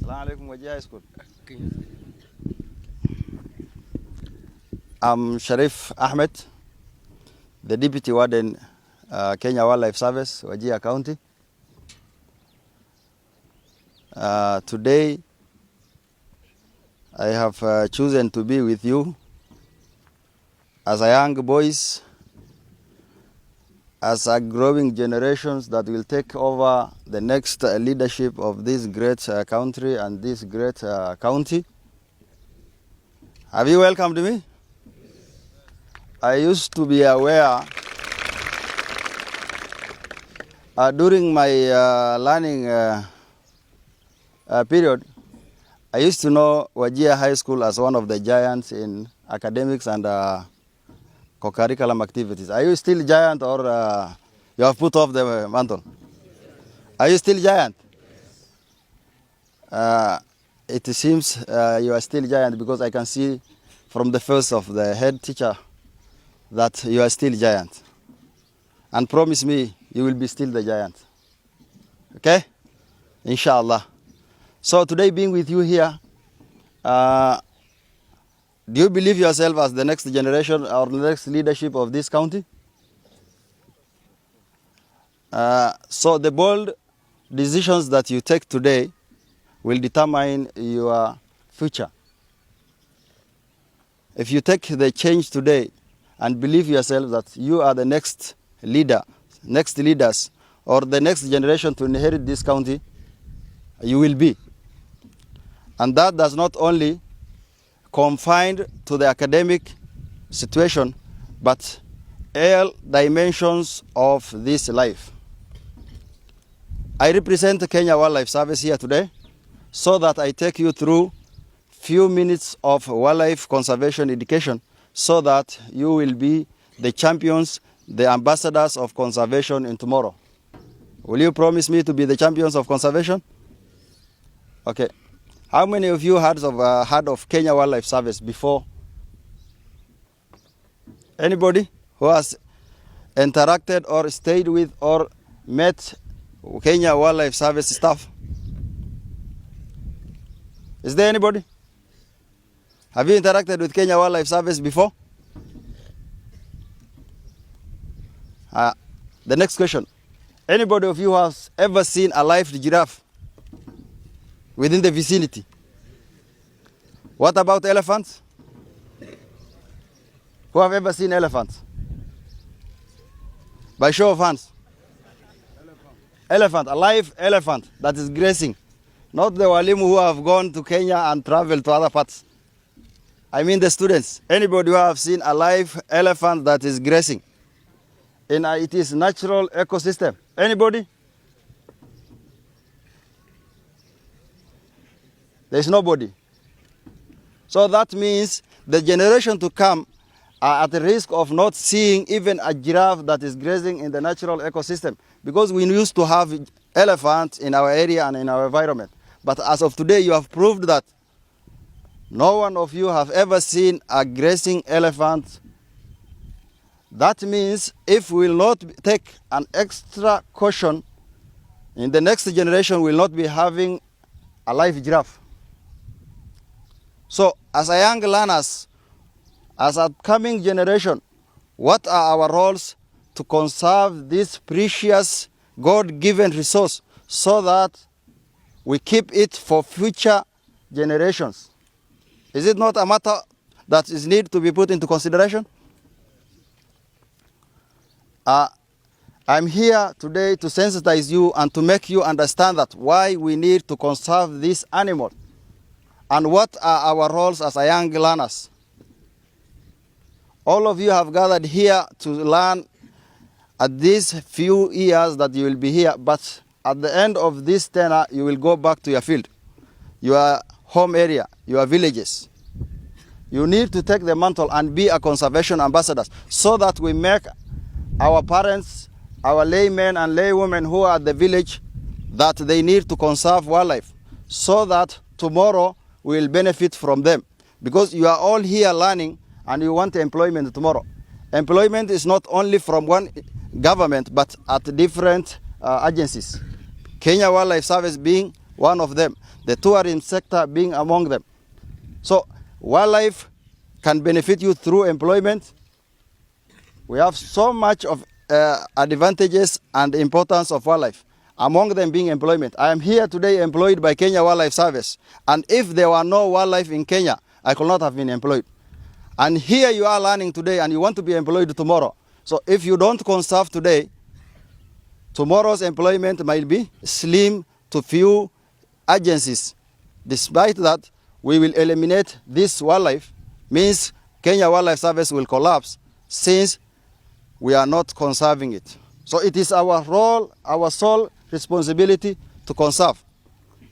Assalamu alaikum, Wajir High School. I'm Sharif Ahmed, the Deputy Warden, Kenya Wildlife Service, Wajir County. Today, I have chosen to be with you as a young boys, as a growing generations that will take over the next leadership of this great country and this great county. Have you welcomed me? I used to be aware during my learning period, I used to know Wajir High School as one of the giants in academics and co-curriculum activities. Are you still giant, or you have put off the mantle? Are you still giant? It seems you are still giant, because I can see from the face of the head teacher that you are still giant. And promise me you will be still the giant. Okay? Inshallah. So today, being with you here, do you believe yourself as the next generation or the next leadership of this county? So the bold decisions that you take today will determine your future. If you take the change today and believe yourself that you are the next leader, next leaders, or the next generation to inherit this county, you will be. And that does not only confined to the academic situation, but all dimensions of this life. I represent the Kenya Wildlife Service here today, so that I take you through few minutes of wildlife conservation education, so that you will be the champions, the ambassadors of conservation in tomorrow. Will you promise me to be the champions of conservation? Okay. How many of you heard of Kenya Wildlife Service before? Anybody who has interacted or stayed with or met Kenya Wildlife Service staff? Is there anybody? Have you interacted with Kenya Wildlife Service before? The next question. Anybody of you has ever seen a live giraffe within the vicinity? What about elephants? Who have ever seen elephants? By show of hands. Elephant, a live elephant that is grazing. Not the walimu who have gone to Kenya and traveled to other parts. I mean the students. Anybody who have seen a live elephant that is grazing in its natural ecosystem? Anybody? There's nobody. So that means the generation to come are at the risk of not seeing even a giraffe that is grazing in the natural ecosystem, because we used to have elephants in our area and in our environment. But as of today, you have proved that no one of you have ever seen a grazing elephant. That means if we will not take an extra caution, in the next generation we will not be having a live giraffe. So as a young learners, as a coming generation, what are our roles to conserve this precious God-given resource, so that we keep it for future generations? Is it not a matter that is need to be put into consideration? I'm here today to sensitize you and to make you understand that why we need to conserve this animal, and what are our roles as a young learners. All of you have gathered here to learn at these few years that you will be here, but at the end of this tenure, you will go back to your field, your home area, your villages. You need to take the mantle and be a conservation ambassador, so that we make our parents, our laymen and laywomen who are at the village, that they need to conserve wildlife, so that tomorrow we will benefit from them. Because you are all here learning and you want employment tomorrow. Employment is not only from one government, but at different agencies. Kenya Wildlife Service being one of them, the tourism sector being among them. So wildlife can benefit you through employment. We have so much of advantages and importance of wildlife, among them being employment. I am here today employed by Kenya Wildlife Service, and if there were no wildlife in Kenya, I could not have been employed. And here you are learning today and you want to be employed tomorrow. So if you don't conserve today, tomorrow's employment might be slim to few agencies. Despite that, we will eliminate this wildlife, means Kenya Wildlife Service will collapse since we are not conserving it. So it is our role, our sole responsibility to conserve.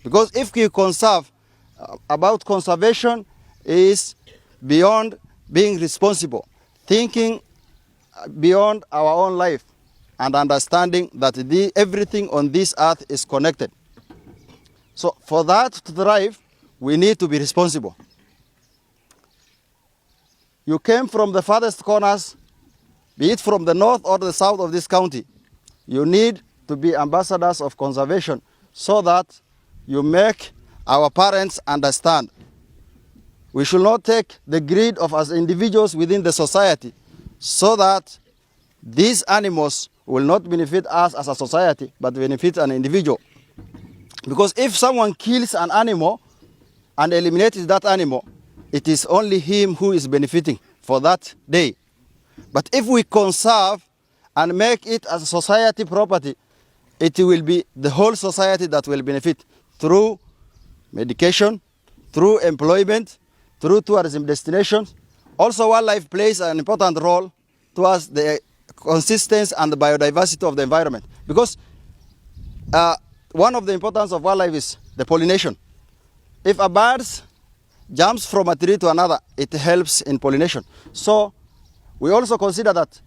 Because if we conserve, about conservation is beyond being responsible, thinking beyond our own life and understanding that everything on this earth is connected. So for that to thrive, we need to be responsible. You came from the farthest corners, be it from the north or the south of this county. You need to be ambassadors of conservation so that you make our parents understand. We should not take the greed of us individuals within the society so that these animals will not benefit us as a society, but benefit an individual. Because if someone kills an animal and eliminates that animal, it is only him who is benefiting for that day. But if we conserve and make it as a society property, it will be the whole society that will benefit through medication, through employment, through tourism destinations. Also, wildlife plays an important role towards the consistency and the biodiversity of the environment. Because one of the importance of wildlife is the pollination. If a bird jumps from a tree to another, it helps in pollination. So we also consider that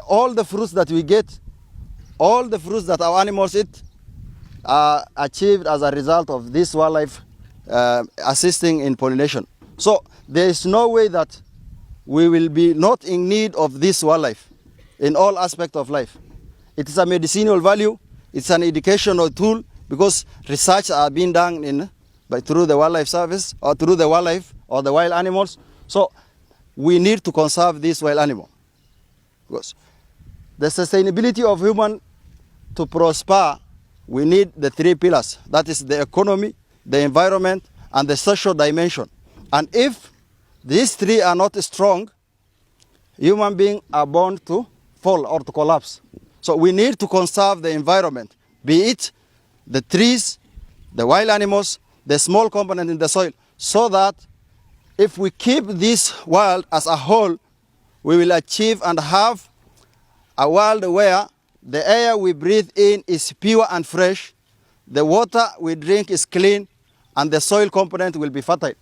all the fruits that we get, all the fruits that our animals eat, are achieved as a result of this wildlife assisting in pollination. So there is no way that we will be not in need of this wildlife in all aspects of life. It is a medicinal value, it's an educational tool, because research are being done through the wildlife service or through the wildlife or the wild animals. So we need to conserve this wild animal. Because the sustainability of human to prosper, we need the three pillars. That is the economy, the environment, and the social dimension. And if these three are not strong, human beings are born to fall or to collapse. So we need to conserve the environment, be it the trees, the wild animals, the small component in the soil, so that if we keep this world as a whole, we will achieve and have a world where the air we breathe in is pure and fresh, the water we drink is clean, and the soil component will be fertile.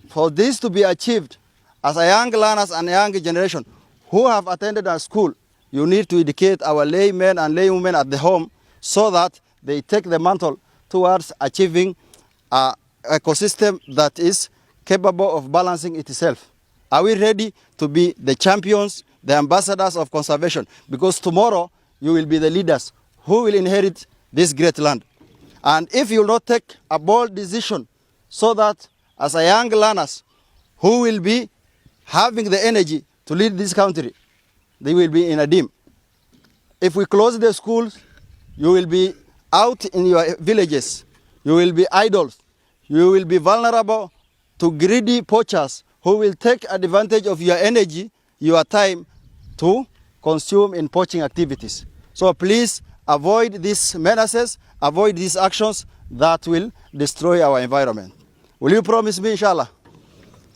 For this to be achieved, as a young learners and young generation who have attended a school, you need to educate our laymen and laywomen at the home so that they take the mantle towards achieving an ecosystem that is capable of balancing itself. Are we ready to be the champions, the ambassadors of conservation? Because tomorrow you will be the leaders who will inherit this great land. And if you will not take a bold decision so that as a young learners who will be having the energy to lead this country, they will be in a dim. If we close the schools, you will be out in your villages. You will be idols. You will be vulnerable to greedy poachers who will take advantage of your energy, your time, to consume in poaching activities. So please avoid these menaces, avoid these actions that will destroy our environment. Will you promise me, inshallah?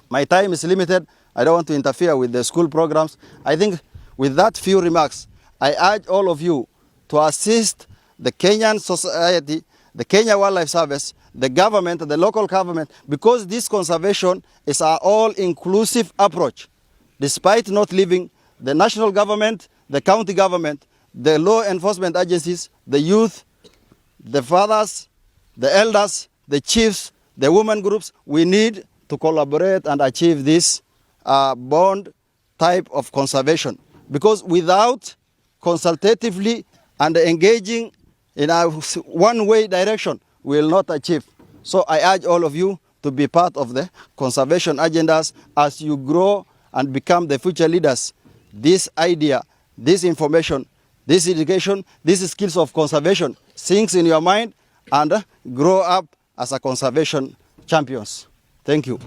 My time is limited. I don't want to interfere with the school programs. I think with that few remarks, I urge all of you to assist the Kenyan society, the Kenya Wildlife Service, the government, the local government, because this conservation is our all-inclusive approach. Despite not leaving the national government, the county government, the law enforcement agencies, the youth, the fathers, the elders, the chiefs, the women groups, we need to collaborate and achieve this bond type of conservation. Because without consultatively and engaging in a one-way direction, will not achieve. So I urge all of you to be part of the conservation agendas as you grow and become the future leaders. This idea, this information, this education, these skills of conservation sinks in your mind and grow up as a conservation champions. Thank you.